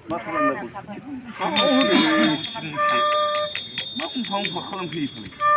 मा खालामनांगौ मा उफा खालामफैयो फालाय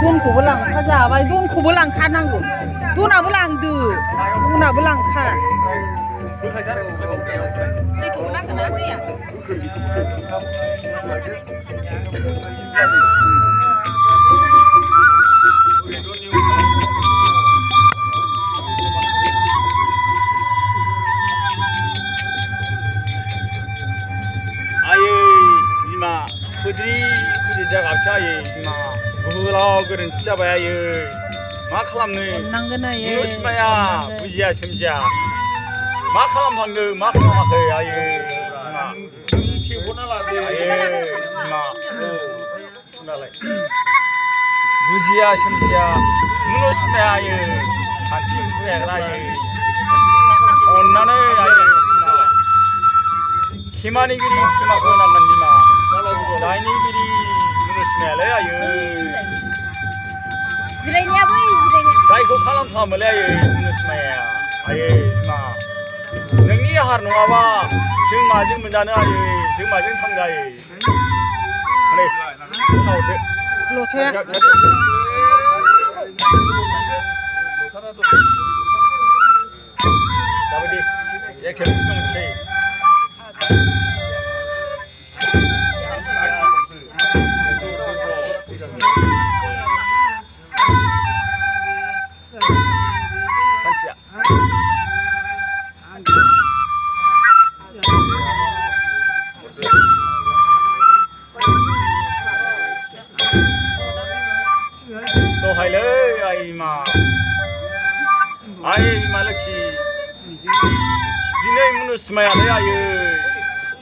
돈खौबो लांखा जाबाय 돈खौबो लांखानांगौ 돈आबो लांदो 돈आबो लांखा दैखौबो नांगोन ना दैया आयै बिमा खुद्रि जागाबसो आयै बिमा गोलाव गोरोन्थि जाबाय आयै मा खालामनो बिमाया बुजिया सोमजिया मा खालामहांदो मा खालामाखै आयै बिमा खेवना लादो आयै बिमा बिमालाय बुजिया सोमजिया बिमाया आयै खाथि बुजायग्रा आयै अननानै आयै खेमानिगिरि खेमाखौ होनांगोन बिमा दायनिगिरि बिमायालाय आयै जायखौ खालामोलै आयै बिमाया आयै बिमा नोंनि आहार नङाबा जों माजों मोनजानो आयै जों माजों थांनो आयै लथाया जाबायदि एखे मोनसे दहायलै आइ बिमा लोक्षि दिनै मुनुसमायालै आयै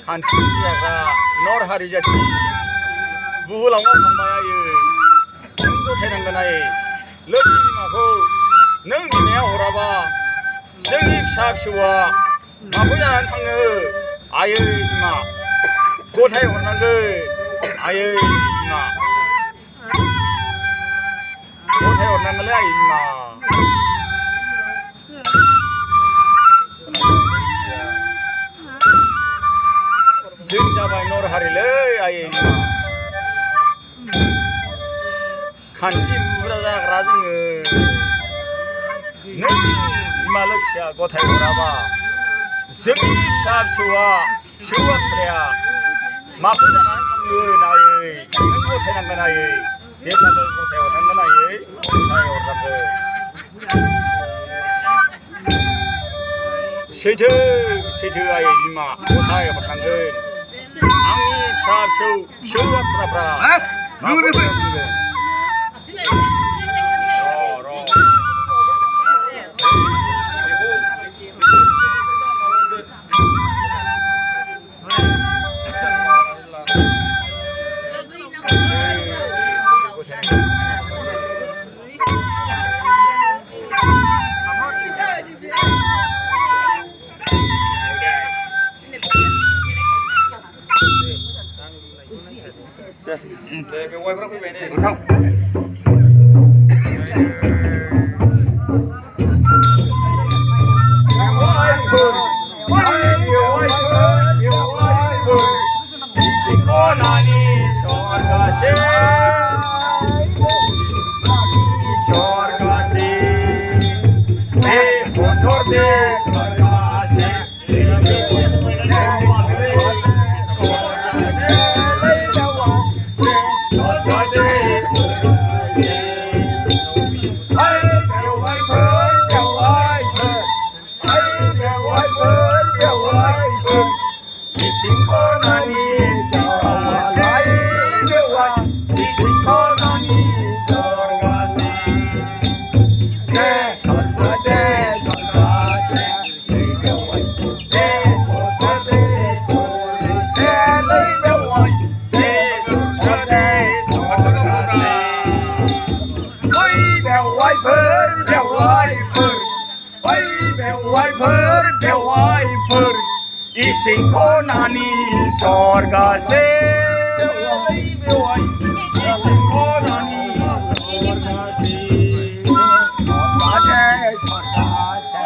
खान्थि जाग्रा नर हारि जाथि बुहुलावनो थांबाय आयै नों गथायनांगोन आयै लोक्षि बिमाखौ नों बिमाया हराबा जोंनि फिसा फिसौआ माखौ जानानै थाङो आयै बिमा गथाय हरनांगोन आयै बिमा गथाय हरनांगोनलै आयै बिमा जों जाबाय नर हारिलै आयै बिमा खान्थि बुरा जाग्रा जोङो नों बिमा लोक्षिया गथाय हराबा जोंनि फिसा फिसौआ माखौ जानानै थांगोन आयै नों गथायनांगोन आयै जेब्लाबो गथाय हरनांगोन आयै गथाय हरनांगोन सैथो आयै बिमा गथाय हरनांगोन आंनि फिसा बाथ्राफ्रा माखौ जानांगोन बेवाइफ्रा फैबाय ने गोथाव শিখনানি স্বর্গাসে শিখনানি স্বর্গাসে বাজে স্বর্গাসে